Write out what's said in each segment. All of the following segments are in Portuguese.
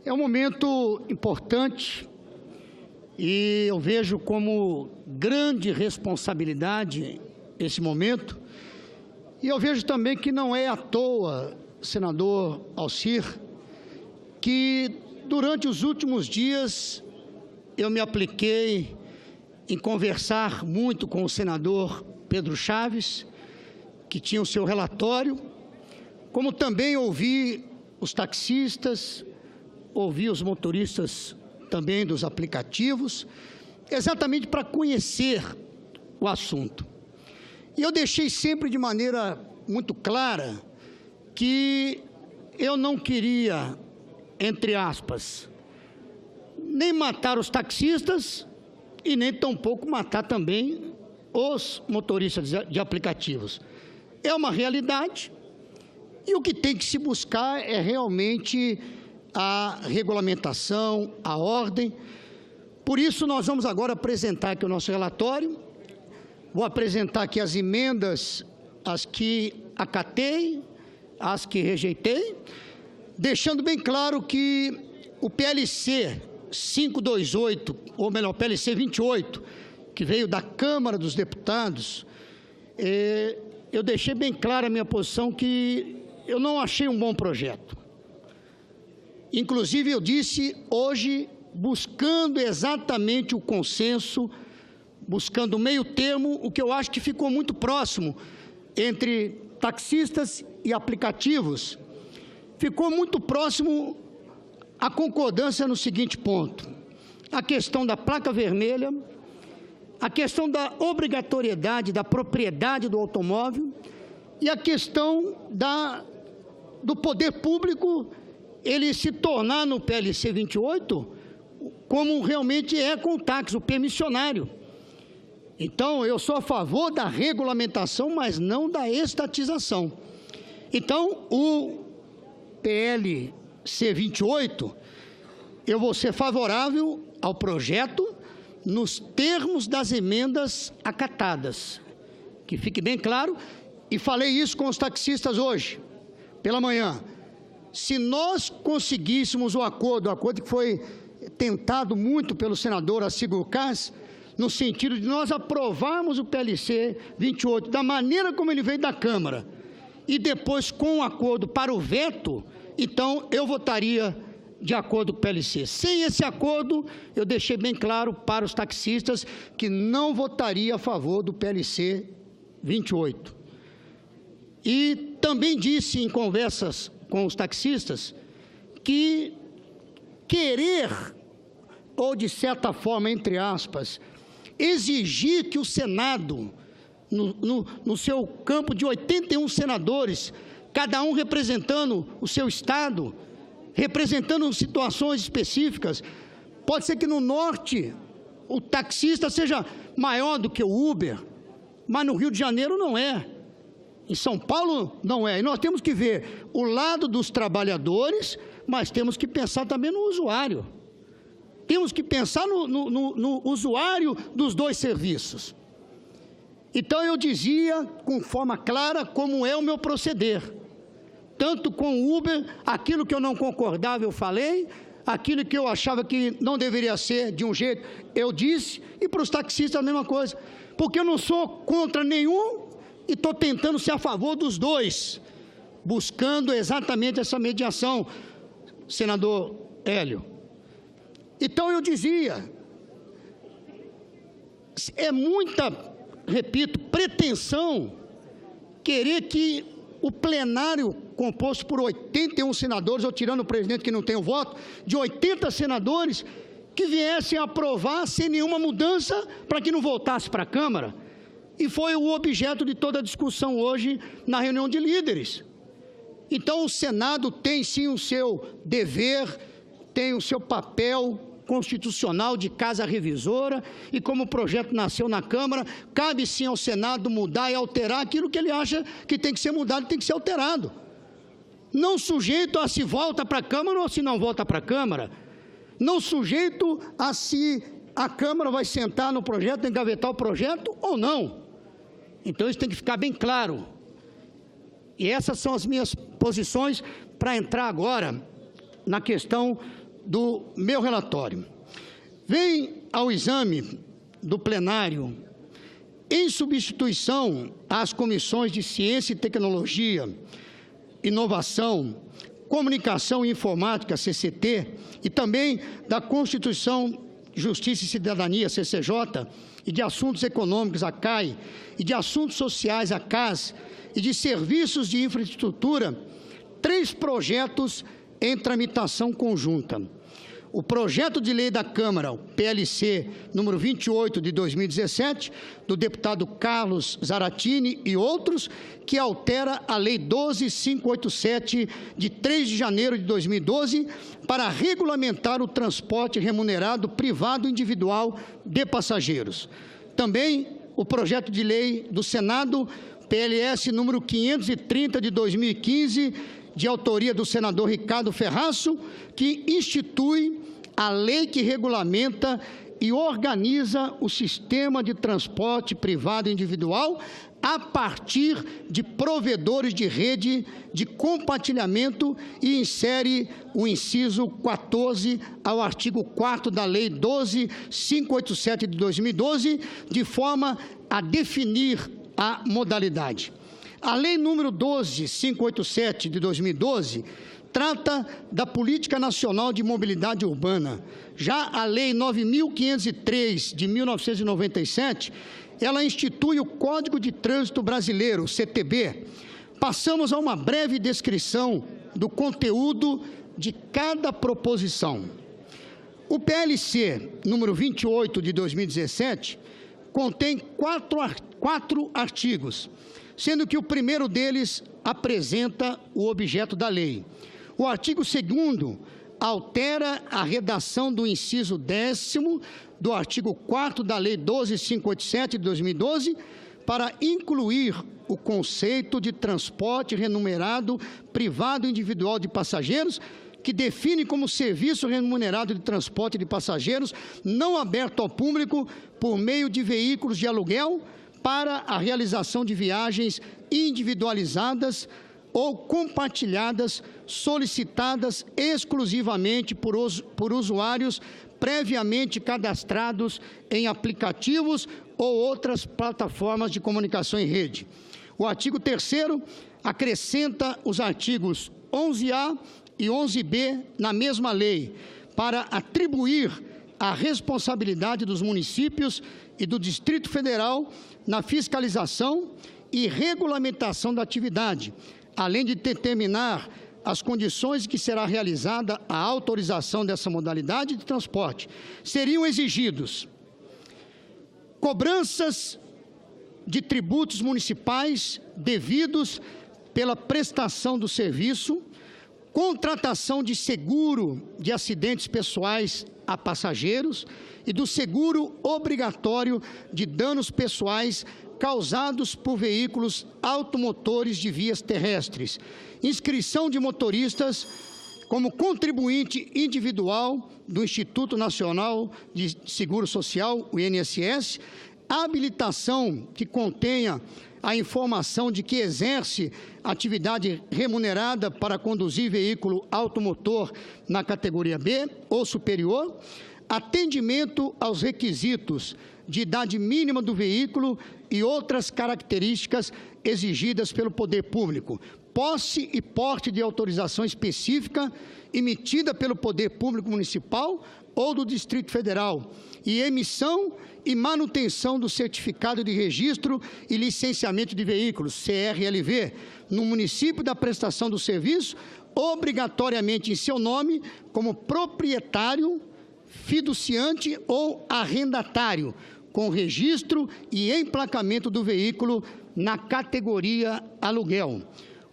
É um momento importante e eu vejo como grande responsabilidade esse momento. E eu vejo também que não é à toa, senador Alcir, que durante os últimos dias eu me apliquei em conversar muito com o senador Pedro Chaves, que tinha o seu relatório, como também ouvi os taxistas, ouvi os motoristas também dos aplicativos, exatamente para conhecer o assunto. E eu deixei sempre de maneira muito clara que eu não queria, entre aspas, nem matar os taxistas e nem tampouco matar também os motoristas de aplicativos. É uma realidade e o que tem que se buscar é realmente a regulamentação, a ordem. Por isso, nós vamos agora apresentar aqui o nosso relatório. Vou apresentar aqui as emendas, as que acatei, as que rejeitei, deixando bem claro que o PLC 528, ou melhor, PLC 28, que veio da Câmara dos Deputados, eu deixei bem clara a minha posição que eu não achei um bom projeto. Inclusive, eu disse hoje, buscando exatamente o consenso, buscando o meio termo, o que eu acho que ficou muito próximo entre taxistas e aplicativos, ficou muito próximo a concordância no seguinte ponto: a questão da placa vermelha, a questão da obrigatoriedade da propriedade do automóvel e a questão do poder público ele se tornar no PLC 28 como realmente é com o táxi, o permissionário. Então, eu sou a favor da regulamentação, mas não da estatização. Então, o PLC 28, eu vou ser favorável ao projeto nos termos das emendas acatadas. Que fique bem claro, e falei isso com os taxistas hoje, pela manhã. Se nós conseguíssemos o acordo que foi tentado muito pelo senador Arcílio Lucas, no sentido de nós aprovarmos o PLC 28 da maneira como ele veio da Câmara, e depois com um acordo para o veto, então eu votaria de acordo com o PLC. Sem esse acordo, eu deixei bem claro para os taxistas que não votaria a favor do PLC 28. E também disse em conversas com os taxistas que querer, ou de certa forma, entre aspas, exigir que o Senado, no seu campo de 81 senadores, cada um representando o seu estado, representando situações específicas, pode ser que no norte o taxista seja maior do que o Uber, mas no Rio de Janeiro não é. Em São Paulo não é. E nós temos que ver o lado dos trabalhadores, mas temos que pensar também no usuário. Temos que pensar no usuário dos dois serviços. Então, eu dizia com forma clara como é o meu proceder. Tanto com o Uber, aquilo que eu não concordava eu falei, aquilo que eu achava que não deveria ser de um jeito, eu disse, e para os taxistas a mesma coisa. Porque eu não sou contra nenhum e estou tentando ser a favor dos dois, buscando exatamente essa mediação, senador Hélio. Então eu dizia, é muita, repito, pretensão querer que o plenário composto por 81 senadores, ou tirando o presidente que não tem o voto, de 80 senadores, que viessem a aprovar sem nenhuma mudança para que não voltasse para a Câmara. E foi o objeto de toda a discussão hoje na reunião de líderes. Então o Senado tem sim o seu dever, tem o seu papel constitucional de casa revisora, e como o projeto nasceu na Câmara, cabe sim ao Senado mudar e alterar aquilo que ele acha que tem que ser mudado, tem que ser alterado. Não sujeito a se volta para a Câmara ou se não volta para a Câmara. Não sujeito a se a Câmara vai sentar no projeto, engavetar o projeto ou não. Então isso tem que ficar bem claro. E essas são as minhas posições para entrar agora na questão do meu relatório. Vem ao exame do plenário, em substituição às comissões de Ciência e Tecnologia, Inovação, Comunicação e Informática, CCT, e também da Constituição, Justiça e Cidadania, CCJ, e de Assuntos Econômicos, a CAI, e de Assuntos Sociais, a CAS, e de Serviços de Infraestrutura, 3 projetos em tramitação conjunta. O projeto de lei da Câmara, o PLC número 28 de 2017, do deputado Carlos Zaratini e outros, que altera a Lei 12.587, de 3 de janeiro de 2012, para regulamentar o transporte remunerado privado individual de passageiros. Também o projeto de lei do Senado, PLS número 530 de 2015, de autoria do senador Ricardo Ferraço, que institui a lei que regulamenta e organiza o sistema de transporte privado individual a partir de provedores de rede de compartilhamento e insere o inciso 14 ao artigo 4º da Lei 12.587 de 2012, de forma a definir a modalidade. A Lei número 12.587 de 2012 trata da Política Nacional de Mobilidade Urbana. Já a Lei 9.503 de 1997, ela institui o Código de Trânsito Brasileiro, CTB. Passamos a uma breve descrição do conteúdo de cada proposição. O PLC número 28 de 2017 contém quatro artigos, sendo que o primeiro deles apresenta o objeto da lei. O artigo 2º altera a redação do inciso 10º do artigo 4º da Lei 12.587 de 2012 para incluir o conceito de transporte remunerado privado individual de passageiros, que define como serviço remunerado de transporte de passageiros não aberto ao público por meio de veículos de aluguel para a realização de viagens individualizadas ou compartilhadas, solicitadas exclusivamente por usuários previamente cadastrados em aplicativos ou outras plataformas de comunicação em rede. O artigo 3º acrescenta os artigos 11A e 11B na mesma lei, para atribuir a responsabilidade dos municípios e do Distrito Federal na fiscalização e regulamentação da atividade, além de determinar as condições em que será realizada a autorização dessa modalidade de transporte. Seriam exigidos cobranças de tributos municipais devidos pela prestação do serviço, contratação de seguro de acidentes pessoais a passageiros e do seguro obrigatório de danos pessoais causados por veículos automotores de vias terrestres, inscrição de motoristas como contribuinte individual do Instituto Nacional de Seguro Social, o INSS, habilitação que contenha a informação de que exerce atividade remunerada para conduzir veículo automotor na categoria B ou superior, atendimento aos requisitos de idade mínima do veículo e outras características exigidas pelo poder público, posse e porte de autorização específica emitida pelo poder público municipal ou do Distrito Federal, e emissão e manutenção do certificado de registro e licenciamento de veículos, CRLV, no município da prestação do serviço, obrigatoriamente em seu nome, como proprietário, fiduciante ou arrendatário, com registro e emplacamento do veículo na categoria aluguel.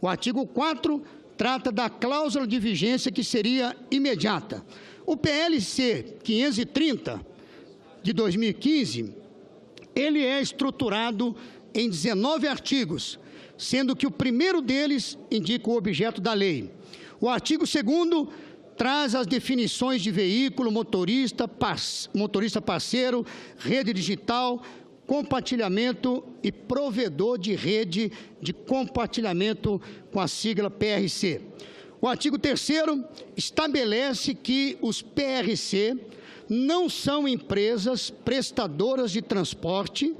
O artigo 4 trata da cláusula de vigência, que seria imediata. O PLC 530 de 2015, ele é estruturado em 19 artigos, sendo que o primeiro deles indica o objeto da lei. O artigo 2º traz as definições de veículo, motorista parceiro, rede digital, compartilhamento e provedor de rede de compartilhamento, com a sigla PRC. O artigo 3º estabelece que os PRC não são empresas prestadoras de transporte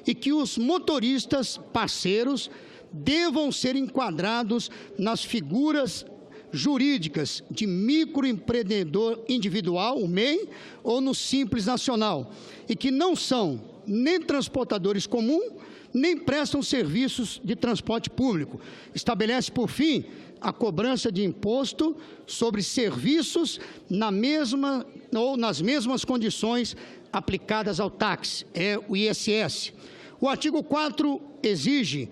e que os motoristas parceiros devam ser enquadrados nas figuras jurídicas de microempreendedor individual, o MEI, ou no Simples Nacional, e que não são nem transportadores comuns, nem prestam serviços de transporte público. Estabelece, por fim, a cobrança de imposto sobre serviços na mesma ou nas mesmas condições aplicadas ao táxi, é o ISS. O artigo 4 exige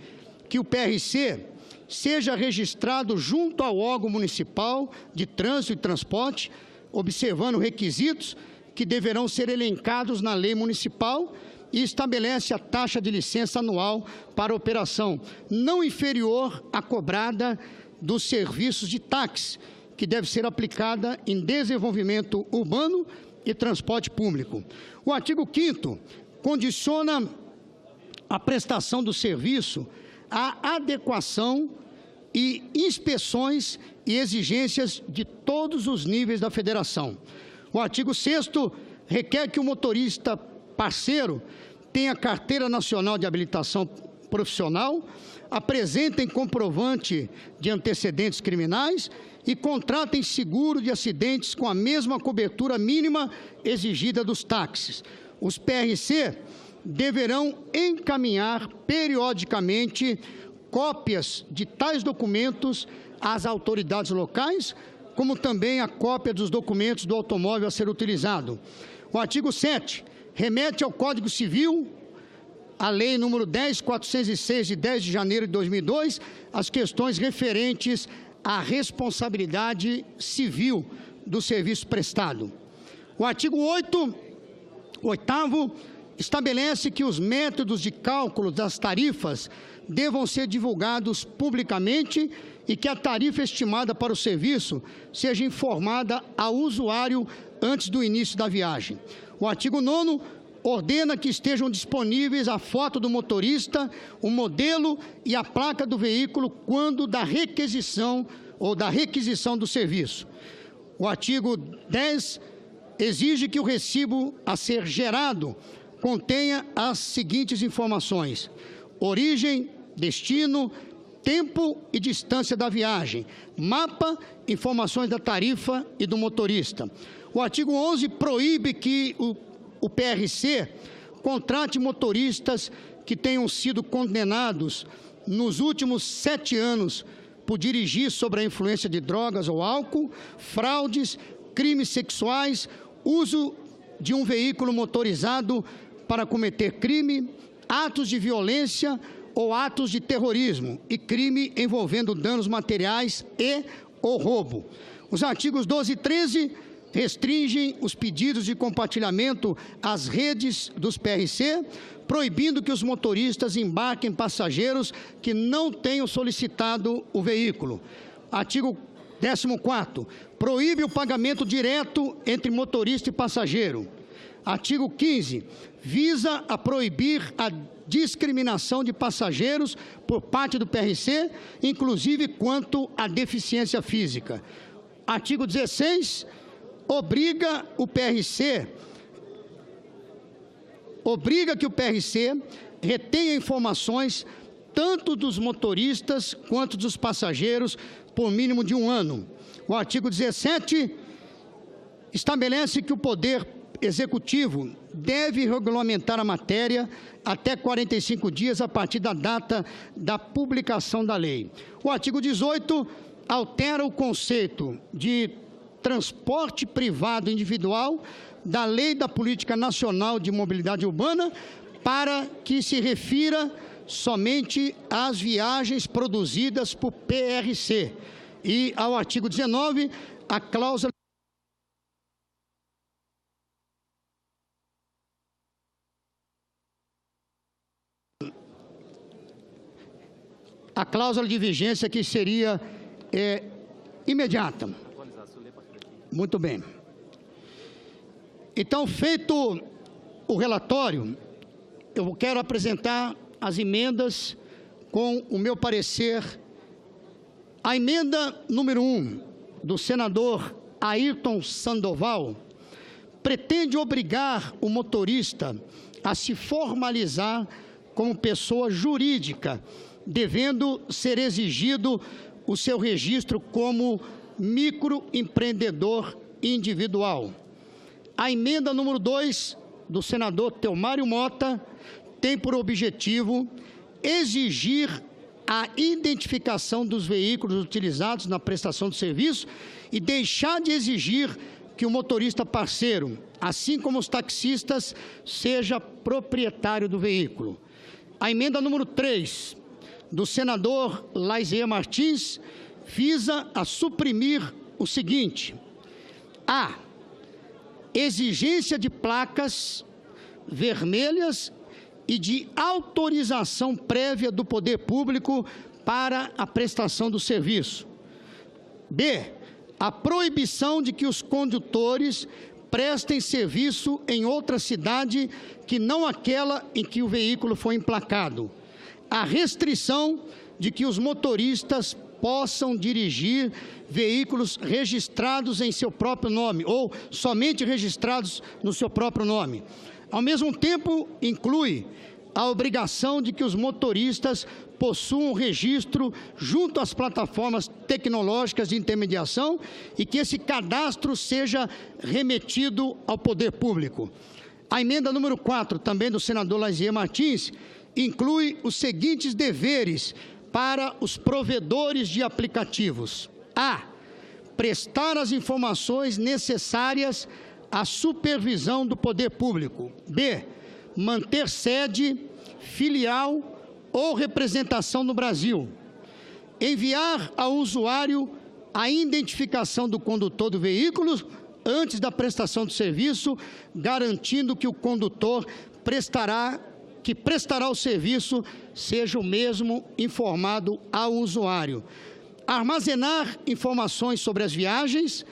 que o PRC seja registrado junto ao órgão municipal de trânsito e transporte, observando requisitos que deverão ser elencados na lei municipal, e estabelece a taxa de licença anual para operação não inferior à cobrada dos serviços de táxi, que deve ser aplicada em desenvolvimento urbano e transporte público. O artigo 5º condiciona a prestação do serviço à adequação e inspeções e exigências de todos os níveis da federação. O artigo 6º requer que o motorista parceiro tenha carteira nacional de habilitação profissional, apresentem comprovante de antecedentes criminais e contratem seguro de acidentes com a mesma cobertura mínima exigida dos táxis. Os PRC deverão encaminhar periodicamente cópias de tais documentos às autoridades locais, como também a cópia dos documentos do automóvel a ser utilizado. O artigo 7 remete ao Código Civil, a Lei número 10.406, de 10 de janeiro de 2002, as questões referentes à responsabilidade civil do serviço prestado. O artigo 8º estabelece que os métodos de cálculo das tarifas devam ser divulgados publicamente e que a tarifa estimada para o serviço seja informada ao usuário antes do início da viagem. O artigo 9º ordena que estejam disponíveis a foto do motorista, o modelo e a placa do veículo quando da requisição do serviço. O artigo 10 exige que o recibo a ser gerado contenha as seguintes informações: origem, destino, tempo e distância da viagem, mapa, informações da tarifa e do motorista. O artigo 11 proíbe que o PRC contrate motoristas que tenham sido condenados nos últimos 7 anos por dirigir sob a influência de drogas ou álcool, fraudes, crimes sexuais, uso de um veículo motorizado para cometer crime, atos de violência ou atos de terrorismo e crime envolvendo danos materiais e ou roubo. Os artigos 12 e 13 restringem os pedidos de compartilhamento às redes dos PRC, proibindo que os motoristas embarquem passageiros que não tenham solicitado o veículo. Artigo 14º, proíbe o pagamento direto entre motorista e passageiro. Artigo 15, visa a proibir a discriminação de passageiros por parte do PRC, inclusive quanto à deficiência física. Artigo 16, obriga que o PRC retenha informações tanto dos motoristas quanto dos passageiros por mínimo de 1 ano. O artigo 17 estabelece que o Poder Executivo deve regulamentar a matéria até 45 dias a partir da data da publicação da lei. O artigo 18 altera o conceito de transporte privado individual da Lei da Política Nacional de Mobilidade Urbana para que se refira somente às viagens produzidas por PRC. E ao artigo 19, a cláusula de vigência que seria imediata. Muito bem. Então, feito o relatório, eu quero apresentar as emendas com o meu parecer A emenda número 1 do senador Ayrton Sandoval pretende obrigar o motorista a se formalizar como pessoa jurídica, devendo ser exigido o seu registro como microempreendedor individual. A emenda número 2 do senador Telmário Mota tem por objetivo exigir a identificação dos veículos utilizados na prestação de serviço e deixar de exigir que o motorista parceiro, assim como os taxistas, seja proprietário do veículo. A emenda número 3 do senador Lazier Martins visa a suprimir o seguinte: a exigência de placas vermelhas e de autorização prévia do poder público para a prestação do serviço. B, a proibição de que os condutores prestem serviço em outra cidade que não aquela em que o veículo foi emplacado. A restrição de que os motoristas possam dirigir veículos registrados em seu próprio nome ou somente registrados no seu próprio nome. Ao mesmo tempo, inclui a obrigação de que os motoristas possuam registro junto às plataformas tecnológicas de intermediação e que esse cadastro seja remetido ao poder público. A emenda número 4, também do senador Lazier Martins, inclui os seguintes deveres para os provedores de aplicativos: a prestar as informações necessárias à supervisão do poder público; b, manter sede, filial ou representação no Brasil; enviar ao usuário a identificação do condutor do veículo antes da prestação do serviço, garantindo que o condutor que prestará o serviço seja o mesmo informado ao usuário; armazenar informações sobre as viagens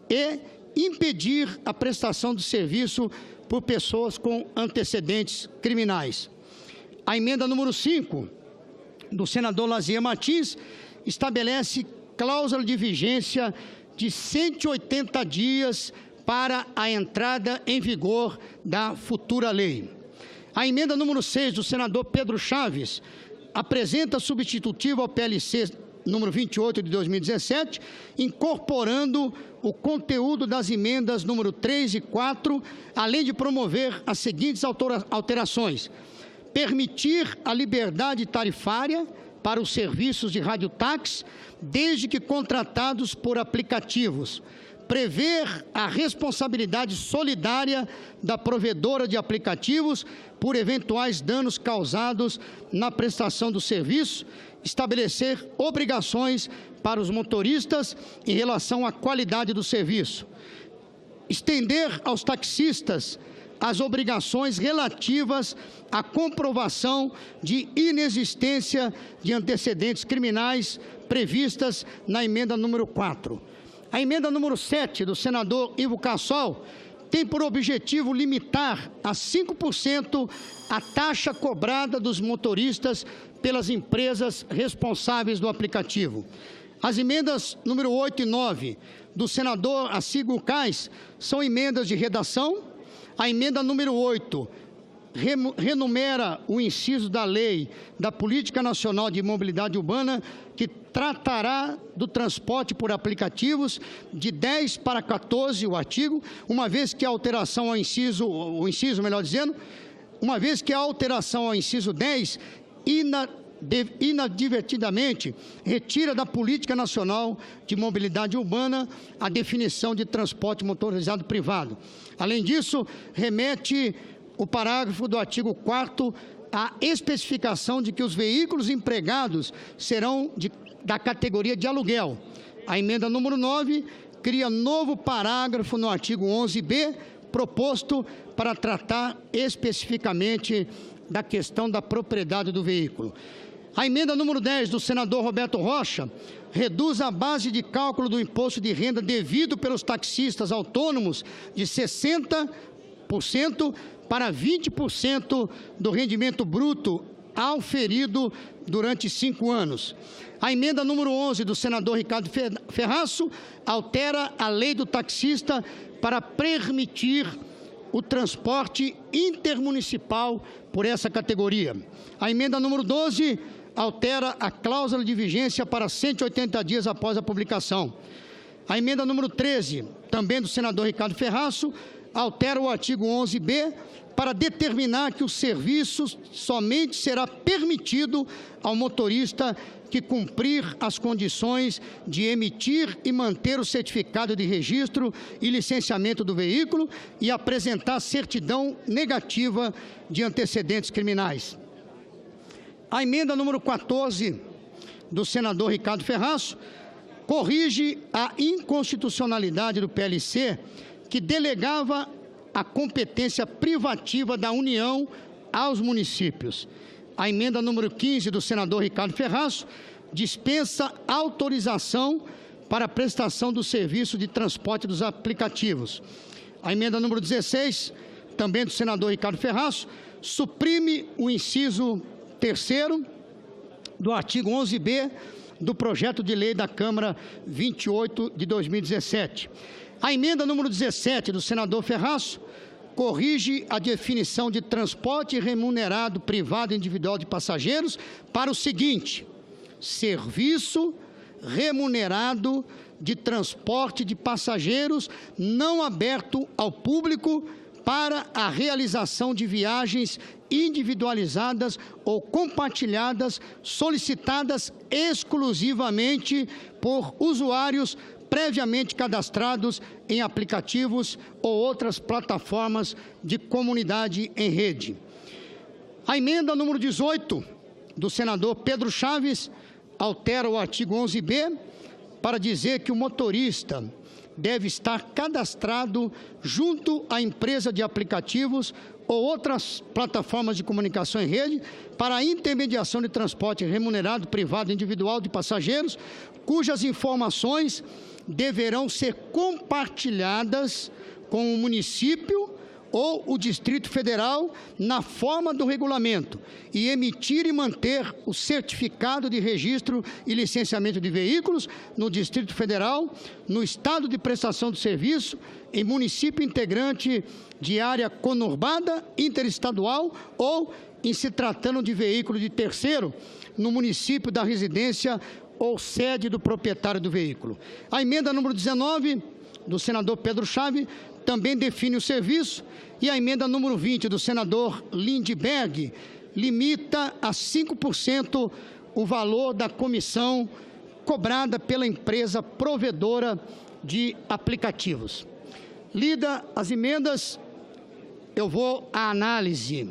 e impedir a prestação do serviço por pessoas com antecedentes criminais. A emenda número 5 do senador Lazier Martins estabelece cláusula de vigência de 180 dias para a entrada em vigor da futura lei. A emenda número 6 do senador Pedro Chaves apresenta substitutivo ao PLC número 28 de 2017, incorporando o conteúdo das emendas número 3 e 4, além de promover as seguintes alterações: permitir a liberdade tarifária para os serviços de radiotáxi, desde que contratados por aplicativos; prever a responsabilidade solidária da provedora de aplicativos por eventuais danos causados na prestação do serviço; estabelecer obrigações para os motoristas em relação à qualidade do serviço; estender aos taxistas as obrigações relativas à comprovação de inexistência de antecedentes criminais previstas na emenda número 4. A emenda número 7 do senador Ivo Cassol tem por objetivo limitar a 5% a taxa cobrada dos motoristas pelas empresas responsáveis do aplicativo. As emendas número 8 e 9 do senador Assígio Cais são emendas de redação. A emenda número 8 renumera o inciso da Lei da Política Nacional de Mobilidade Urbana, que tratará do transporte por aplicativos, de 10 para 14 o artigo, uma vez que a alteração ao inciso, uma vez que a alteração ao inciso 10 inadvertidamente retira da Política Nacional de Mobilidade Urbana a definição de transporte motorizado privado. Além disso, remete o parágrafo do artigo 4º à especificação de que os veículos empregados serão da categoria de aluguel. A emenda número 9 cria novo parágrafo no artigo 11b, proposto para tratar especificamente da questão da propriedade do veículo. A emenda número 10 do senador Roberto Rocha reduz a base de cálculo do imposto de renda devido pelos taxistas autônomos de 60% para 20% do rendimento bruto auferido durante 5 anos. A emenda número 11 do senador Ricardo Ferraço altera a lei do taxista para permitir o transporte intermunicipal por essa categoria. A emenda número 12 altera a cláusula de vigência para 180 dias após a publicação. A emenda número 13, também do senador Ricardo Ferraço, altera o artigo 11b para determinar que o serviço somente será permitido ao motorista que cumprir as condições de emitir e manter o certificado de registro e licenciamento do veículo e apresentar certidão negativa de antecedentes criminais. A emenda número 14 do senador Ricardo Ferraço corrige a inconstitucionalidade do PLC que delegava a competência privativa da União aos municípios. A emenda número 15 do senador Ricardo Ferraço dispensa autorização para a prestação do serviço de transporte dos aplicativos. A emenda número 16, também do senador Ricardo Ferraço, suprime o inciso 3º do artigo 11b do projeto de lei da Câmara 28 de 2017. A emenda número 17 do senador Ferraço corrige a definição de transporte remunerado privado individual de passageiros para o seguinte: serviço remunerado de transporte de passageiros não aberto ao público para a realização de viagens individualizadas ou compartilhadas solicitadas exclusivamente por usuários previamente cadastrados em aplicativos ou outras plataformas de comunidade em rede. A emenda número 18 do senador Pedro Chaves altera o artigo 11b para dizer que o motorista deve estar cadastrado junto à empresa de aplicativos ou outras plataformas de comunicação em rede para a intermediação de transporte remunerado privado individual de passageiros, cujas informações deverão ser compartilhadas com o município ou o Distrito Federal na forma do regulamento e emitir e manter o certificado de registro e licenciamento de veículos no Distrito Federal, no estado de prestação do serviço, em município integrante de área conurbada, interestadual ou, em se tratando de veículo de terceiro, no município da residência ou sede do proprietário do veículo. A emenda número 19 do senador Pedro Chaves também define o serviço, e a emenda número 20 do senador Lindbergh limita a 5% o valor da comissão cobrada pela empresa provedora de aplicativos. Lida as emendas, eu vou à análise.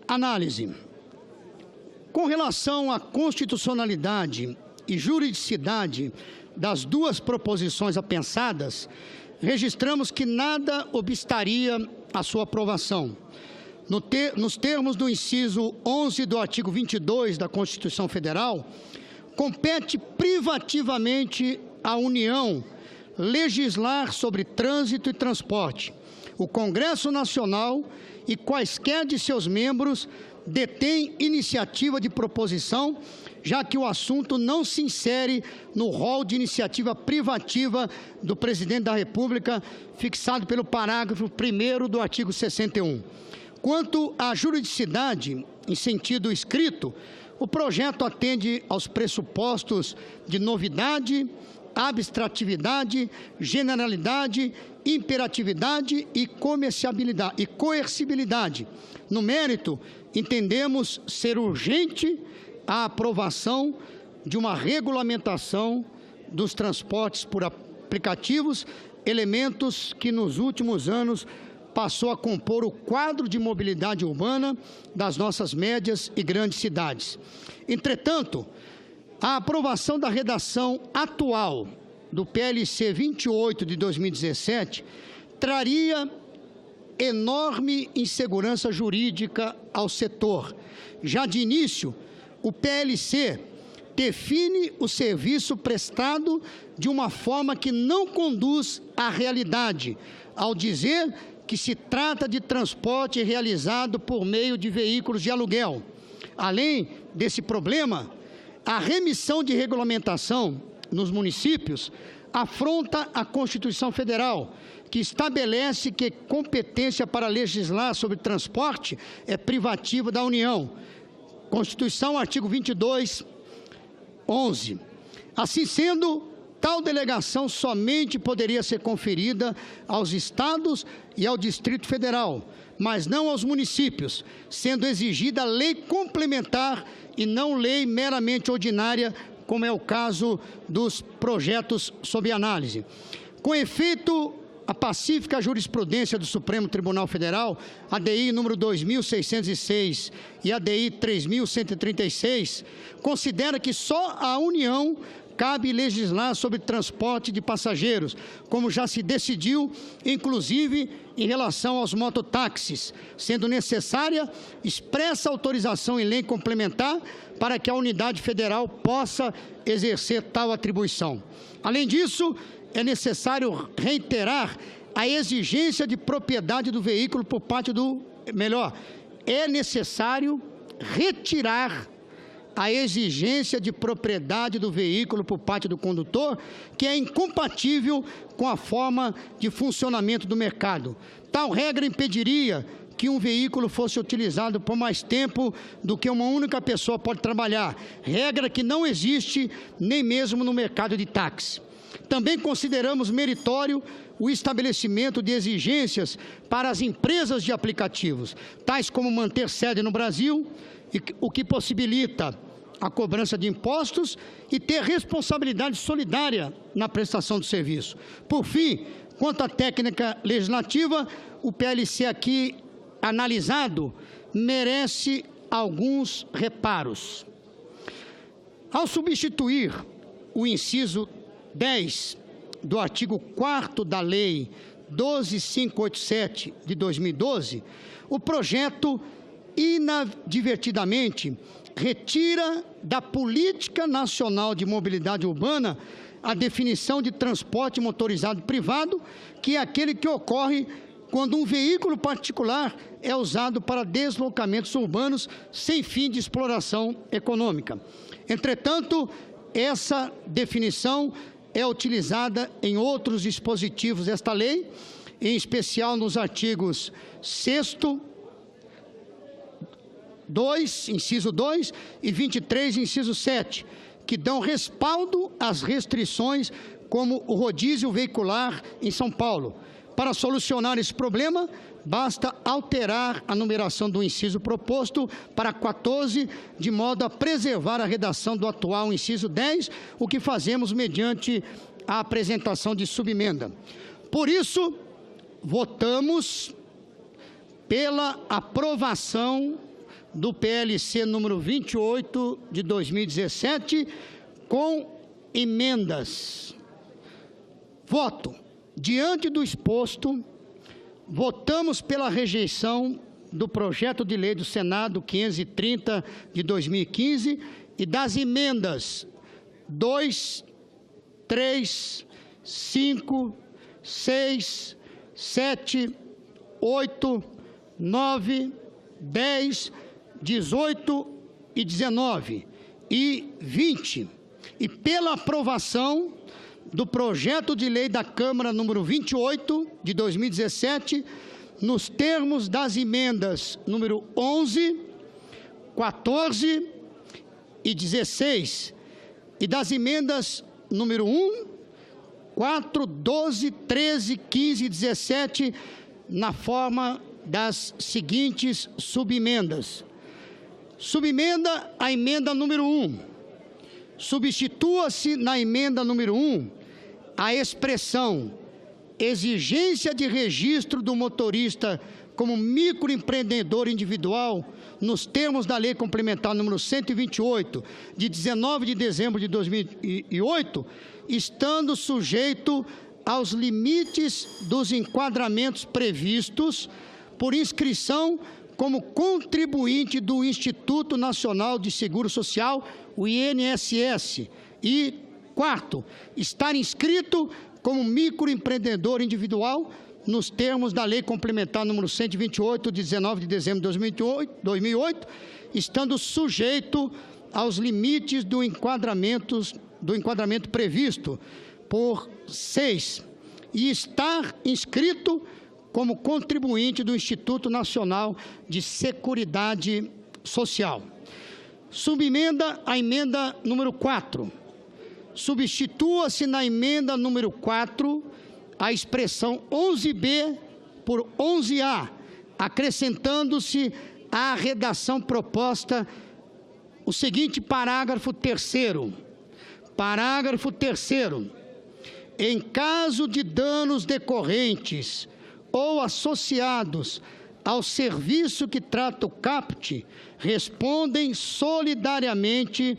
Análise. Com relação à constitucionalidade e juridicidade das duas proposições apensadas, registramos que nada obstaria a sua aprovação. Nos termos do inciso 11 do artigo 22 da Constituição Federal, compete privativamente à União legislar sobre trânsito e transporte. O Congresso Nacional e quaisquer de seus membros detêm iniciativa de proposição, já que o assunto não se insere no rol de iniciativa privativa do Presidente da República, fixado pelo parágrafo 1º do artigo 61. Quanto à juridicidade, em sentido escrito, o projeto atende aos pressupostos de novidade, abstratividade, generalidade, imperatividade e coercibilidade. No mérito, entendemos ser urgente a aprovação de uma regulamentação dos transportes por aplicativos, elementos que nos últimos anos passou a compor o quadro de mobilidade urbana das nossas médias e grandes cidades. Entretanto, a aprovação da redação atual do PLC 28 de 2017 traria enorme insegurança jurídica ao setor. Já de início, o PLC define o serviço prestado de uma forma que não conduz à realidade, ao dizer que se trata de transporte realizado por meio de veículos de aluguel. Além desse problema, a remissão de regulamentação nos municípios afronta a Constituição Federal, que estabelece que competência para legislar sobre transporte é privativa da União. Constituição, artigo 22, 11. Assim sendo, tal delegação somente poderia ser conferida aos estados e ao Distrito Federal, mas não aos municípios, sendo exigida lei complementar e não lei meramente ordinária, como é o caso dos projetos sob análise. Com efeito, a pacífica jurisprudência do Supremo Tribunal Federal, ADI número 2606 e ADI 3136, considera que só à União cabe legislar sobre transporte de passageiros, como já se decidiu, inclusive em relação aos mototáxis, sendo necessária expressa autorização em lei complementar para que a unidade federal possa exercer tal atribuição. Além disso, é necessário reiterar a exigência de propriedade do veículo por parte é necessário retirar a exigência de propriedade do veículo por parte do condutor, que é incompatível com a forma de funcionamento do mercado. Tal regra impediria que um veículo fosse utilizado por mais tempo do que uma única pessoa pode trabalhar, regra que não existe nem mesmo no mercado de táxi. Também consideramos meritório o estabelecimento de exigências para as empresas de aplicativos, tais como manter sede no Brasil, o que possibilita a cobrança de impostos e ter responsabilidade solidária na prestação do serviço. Por fim, quanto à técnica legislativa, o PLC aqui analisado merece alguns reparos. Ao substituir o inciso 10 do artigo 4º da Lei 12.587 de 2012, o projeto inadvertidamente retira da Política Nacional de Mobilidade Urbana a definição de transporte motorizado privado, que é aquele que ocorre quando um veículo particular é usado para deslocamentos urbanos sem fim de exploração econômica. Entretanto, essa definição é utilizada em outros dispositivos desta lei, em especial nos artigos 6º, 2, inciso 2, e 23, inciso 7, que dão respaldo às restrições como o rodízio veicular em São Paulo. Para solucionar esse problema, basta alterar a numeração do inciso proposto para 14, de modo a preservar a redação do atual inciso 10, o que fazemos mediante a apresentação de subemenda. Por isso, votamos pela aprovação do PLC número 28 de 2017, com emendas. Voto. Diante do exposto, votamos pela rejeição do projeto de lei do Senado 530 de 2015 e das emendas 2, 3, 5, 6, 7, 8, 9, 10, 18 e 19 e 20, e pela aprovação do projeto de lei da Câmara número 28 de 2017, nos termos das emendas número 11, 14 e 16, e das emendas número 1, 4, 12, 13, 15 e 17, na forma das seguintes subemendas. Subemenda a emenda número 1. Substitua-se na emenda número 1 a expressão exigência de registro do motorista como microempreendedor individual nos termos da Lei Complementar número 128, de 19 de dezembro de 2008, estando sujeito aos limites dos enquadramentos previstos por inscrição como contribuinte do Instituto Nacional de Seguro Social, o INSS. E, quarto, estar inscrito como microempreendedor individual nos termos da Lei Complementar número 128, de 19 de dezembro de 2008, estando sujeito aos limites do enquadramento previsto por 6, e estar inscrito como contribuinte do Instituto Nacional de Seguridade Social. Subemenda à emenda número 4. Substitua-se na emenda número 4 a expressão 11b por 11a, acrescentando-se à redação proposta o seguinte parágrafo 3º. Parágrafo 3º. Em caso de danos decorrentes ou associados ao serviço que trata o caput, respondem solidariamente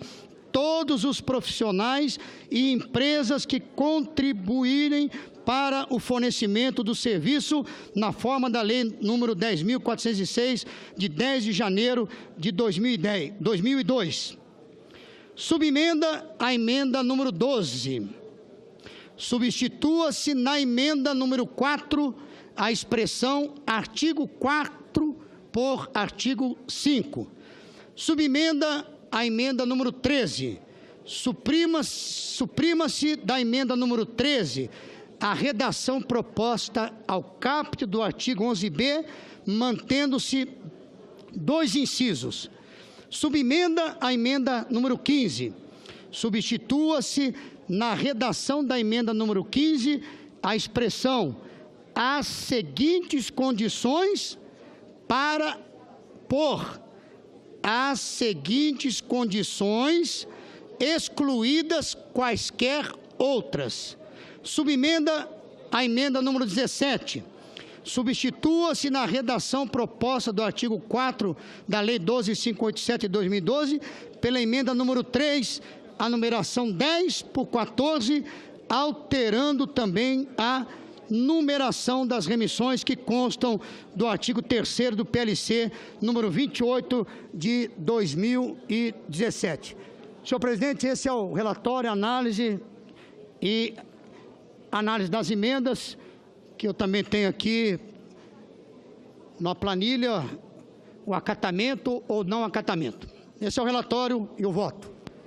todos os profissionais e empresas que contribuírem para o fornecimento do serviço na forma da Lei número 10.406, de 10 de janeiro de 2002. Subemenda à emenda número 12. Substitua-se na emenda número 4 a expressão artigo 4 por artigo 5. Subemenda à emenda número 13. Suprima-se da emenda número 13 a redação proposta ao caput do artigo 11b, mantendo-se 2 incisos. Subemenda à emenda número 15. Substitua-se na redação da emenda número 15 a expressão as seguintes condições por as seguintes condições, excluídas quaisquer outras. Subemenda à emenda número 17. Substitua-se na redação proposta do artigo 4 da Lei 12.587 de 2012 pela emenda número 3, a numeração 10 por 14, alterando também a numeração das remissões que constam do artigo 3º do PLC, número 28 de 2017. Senhor presidente, esse é o relatório, análise das emendas, que eu também tenho aqui na planilha, o acatamento ou não acatamento. Esse é o relatório e o voto.